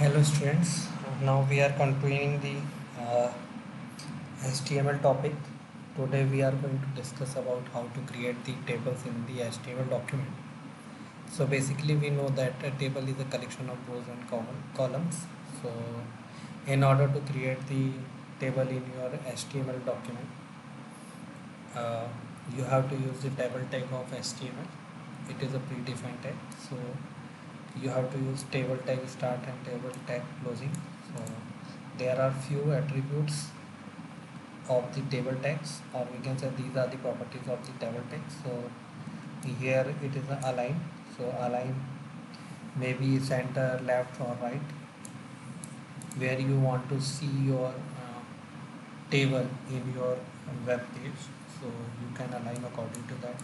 Hello students, now we are continuing the HTML topic. Today we are going to discuss about how to create the tables in the HTML document. So basically we know that a table is a collection of rows and columns. So in order to create the table in your HTML document, uh, you have to use the table tag of HTML. It is a predefined tag. So you have to use table tag start and table tag closing. So there are few attributes of the table tags, or we can say these are the properties of the table tags. So here it is align. So align maybe center, left or right, where you want to see your table in your web page. So you can align according to that.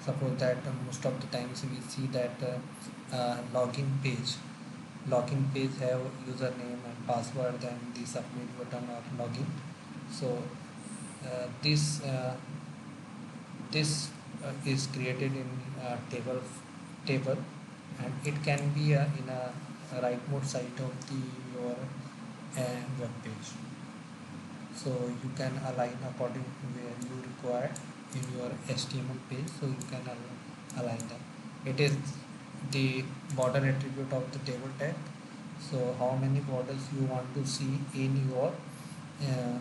Suppose that most of the times we see that login page have username and password, then the submit button or login. So this is created in table, and it can be in a right mode site of the your web page. So you can align according to where you require in your HTML page, so you can align them. It is the border attribute of the table tag. So how many borders you want to see in your uh,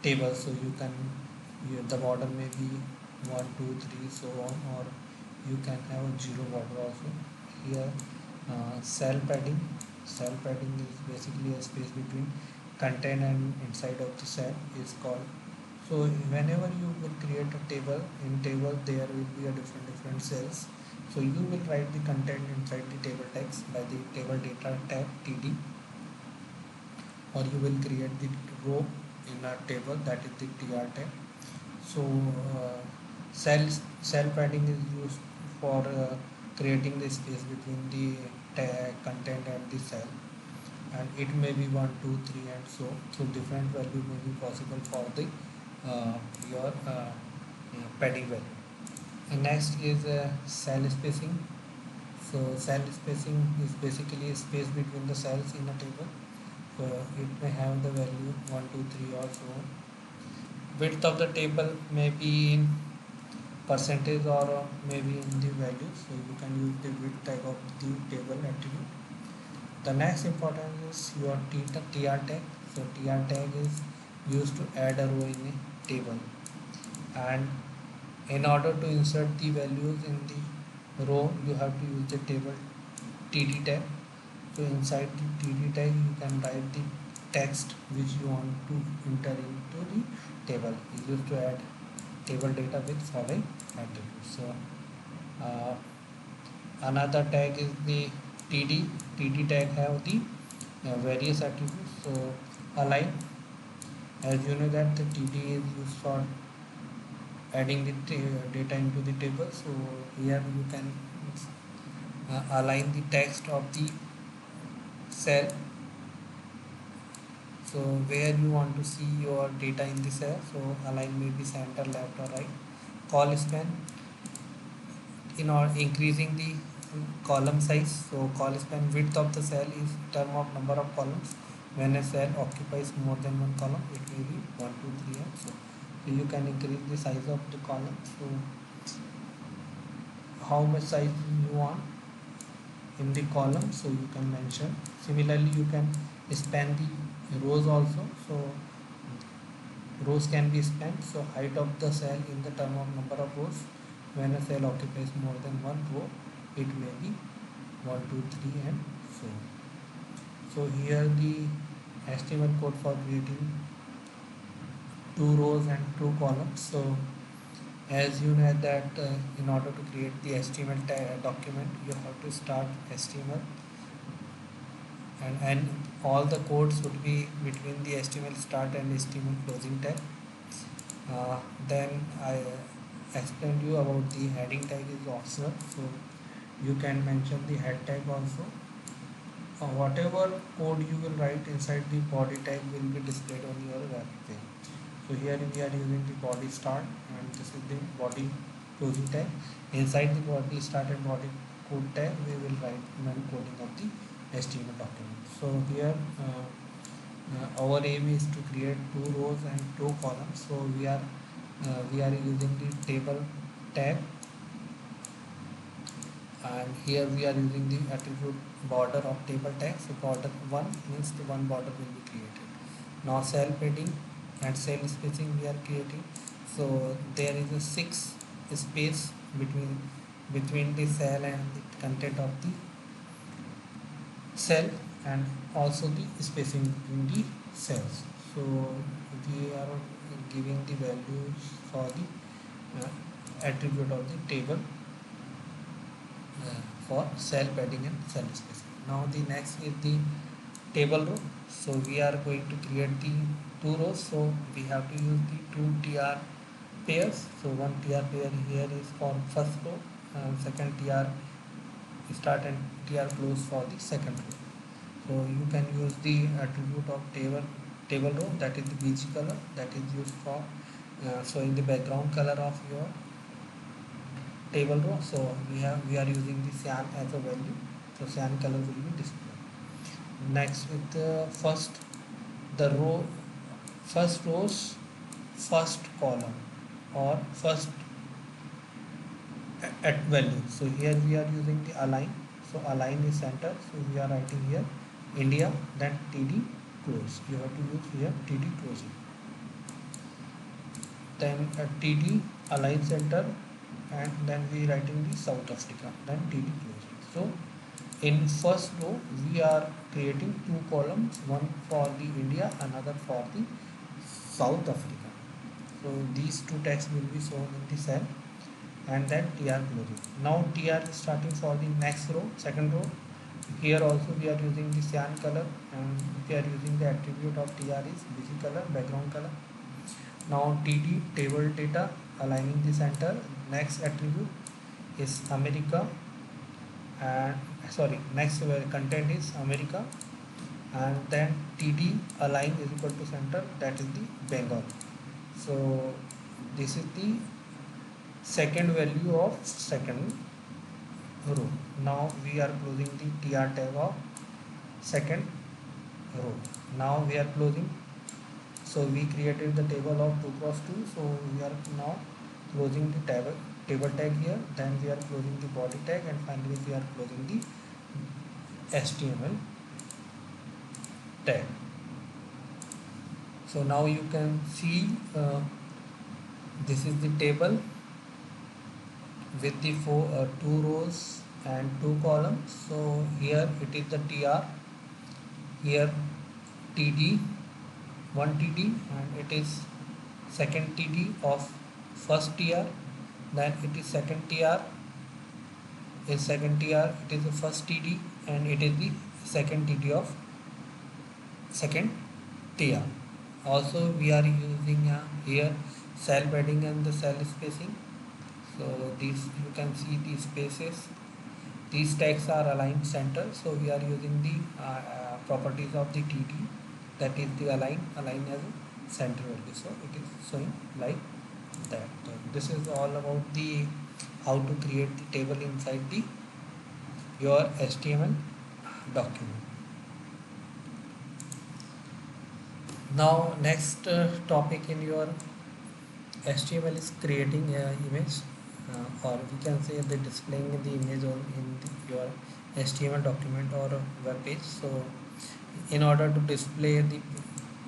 table. So you can the border may be 1 2 3 so on, or you can have a zero border also. Here cell padding is basically a space between content and inside of the cell is called. So whenever you will create a table, in table there will be a different cells. So you will write the content inside the table text by the table data tag td, or you will create the row in a table, that is the tr tag. So cell padding is used for creating the space between the tag content and the cell, and it may be 1 2 3 and so different value may be possible for the your padding value. And next is cell spacing. So cell spacing is basically a space between the cells in a table. So it may have the value 1 2 3 or so. Width of the table may be in percentage or maybe in the value. So you can use the width tag of the table attribute. The next important is your tr tag. So tr tag is used to add a row in a table, and in order to insert the values in the row you have to use the table td tag. So inside the td tag you can write the text which you want to enter into the table. You used to add table data with following attributes. So uh, another tag is the td tag have the various attributes. So align, as you know that the td is used for adding the data into the table. So here you can align the text of the cell, so where you want to see your data in the cell. So align may be center, left or right. Call span, in or increasing the column size. So call span, width of the cell is term of number of columns. When a cell occupies more than one column, it may be 1 2 3 and so you can increase the size of the column. So how much size you want in the column, so you can mention. Similarly you can span the rows also. So rows can be spanned. So height of the cell in the term of number of rows. When a cell occupies more than one row, it may be 1 2 3 and so. So here the HTML code for creating two rows and two columns. So as you know that in order to create the HTML document, you have to start HTML, and all the codes would be between the HTML start and HTML closing tag. Then I explained you about the heading tag is optional, so you can mention the head tag also. Whatever code you will write inside the body tag will be displayed on your web page. So here we are using the body start, and this is the body closing tag. Inside the body start and body code tag we will write main coding of the HTML document. So here our aim is to create two rows and two columns. So we are using the table tag, and here we are using the attribute border of table tag. So border 1 means the one border will be created. Now cell padding and cell spacing we are creating. So there is a 6 space between the cell and the content of the cell, and also the spacing between the cells. So we are giving the values for the attribute of the table for cell padding and cell spacing. Now the next is the table row. So we are going to create the two rows. So we have to use the two tr pairs. So one tr pair here is for first row, and second tr start and tr close for the second row. So you can use the attribute of table row, that is the bg color, that is used for showing the background color of your table row. So we are using the cyan as a value. So cyan color will be displayed. Next with the the row first rows first column or first at value. So here we are using the align. So align is center. So we are writing here India, then TD close. You have to use here TD closing. Then TD align center, and then we writing the South Africa, then TD closing. So in first row we are creating two columns, one for the India, another for the South Africa. So these two texts will be shown in the cell, and then tr closing. Now tr is starting for the next row, second row. Here also we are using the cyan color, and we are using the attribute of tr is bg color, background color. Now td table data, aligning the center. Next attribute is America, and sorry, next content is America, and then td align is equal to center, that is the Bengal. So this is the second value of second row. Now we are closing the tr tag of second row. Now we are closing. So we created the table of 2 cross 2. So we are now closing the table tag here. Then we are closing the body tag, and finally we are closing the HTML tag. So now you can see this is the table with the two rows and two columns. So here it is the tr, here td, one td, and it is second td of first tr, then it is second tr, is second tr, it is the first td, and it is the second td of second tr. Also we are using here cell padding and the cell spacing. So these you can see these spaces, these tags are aligned center. So we are using the properties of the TD, that is the align as a center value. So it is showing like that. So this is all about the how to create the table inside the your HTML document. Now next topic in your HTML is creating an image, or we can say the displaying the image on your HTML document or web page. So in order to display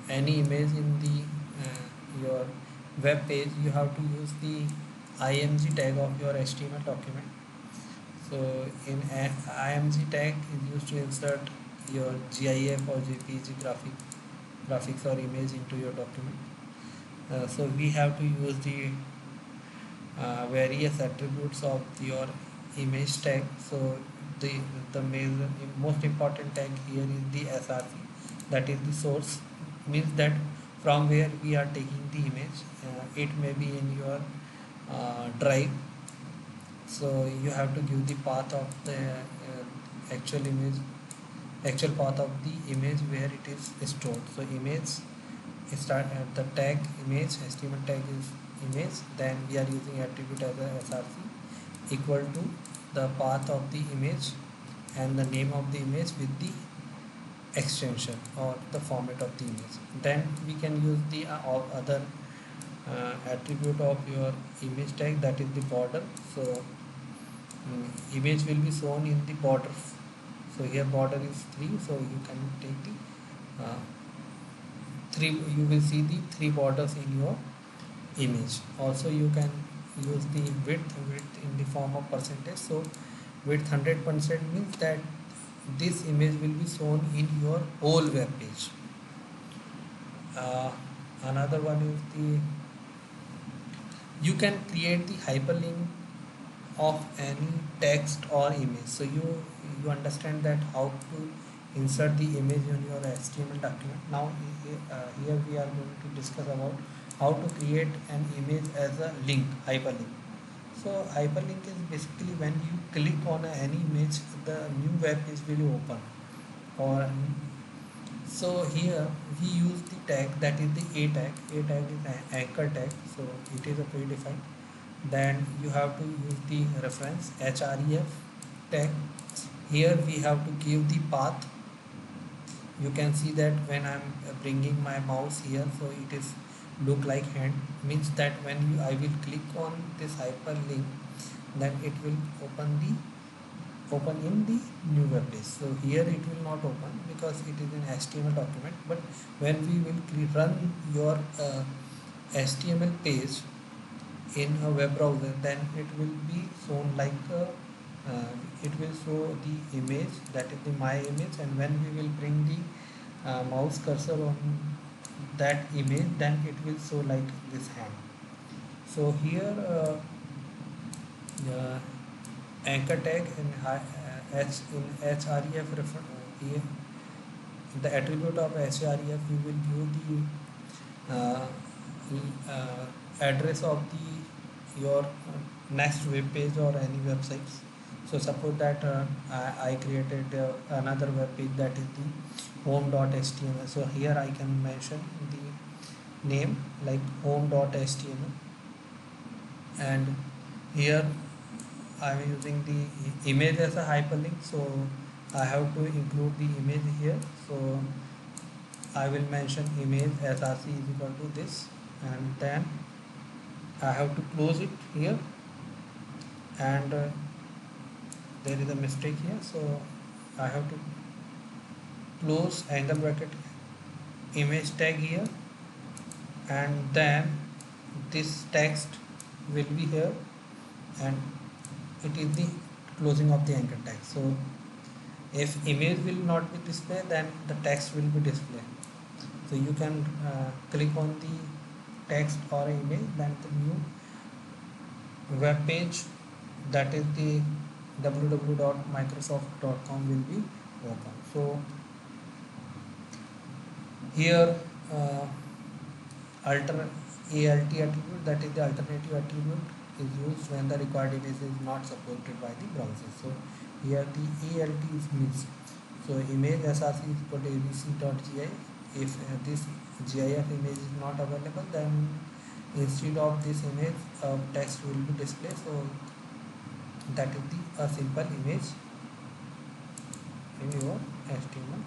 any image in the your web page, you have to use the img tag of your HTML document. So in img tag is used to insert your GIF or JPG graphics or image into your document. So we have to use the various attributes of your image tag. So the most important tag here is the src, that is the source, means that from where we are taking the image. It may be in your drive. So you have to give the path of the actual path of the image where it is stored. So image start at the tag image, HTML tag is image, then we are using attribute as a src equal to the path of the image and the name of the image with the extension or the format of the image. Then we can use the other attribute of your image tag, that is the border. So image will be shown in the border. So here border is 3, so you can take the 3, you will see the 3 borders in your image. Also you can use the width in the form of percentage. So width 100% means that this image will be shown in your whole web page. uh, Another one is the, you can create the hyperlink of any text or image. So you understand that how to insert the image on your HTML document. Now here we are going to discuss about how to create an image as a link, hyperlink. So hyperlink is basically when you click on any image, the new web page will open. Or so here we use the tag, that is the a tag. A tag is an anchor tag, so it is a predefined. Then you have to use the reference href tag. Here we have to give the path. You can see that when I'm bringing my mouse here, so it is look like hand, means that when I will click on this hyperlink, then it will open in the new web page. So here it will not open because it is an HTML document, but when we will run your HTML page in a web browser, then it will be shown like it will show the image, that is the my image, and when we will bring the mouse cursor on that image, then it will show like this hand. So here uh, anchor tag in H in href here, the attribute of href, we will give the address of the your next web page or any websites. So suppose that I created another web page, that is the home.html. So here I can mention the name like home.html, and here I am using the image as a hyperlink, so I have to include the image here. So I will mention image src is equal to this, and then I have to close it here, and there is a mistake here, so I have to close angle bracket image tag here, and then this text will be here, and it is the closing of the anchor tag. So if image will not be displayed, then the text will be displayed. So you can click on the text or image, then the new web page, that is the www.microsoft.com will be open. So here alter alt attribute, that is the alternative attribute, is used when the required image is not supported by the browser. So here the alt is missed. So image src is equal to abc.gi. If this GIF image is not available, then instead of this image text will be displayed. So that is the a simple image in your HTML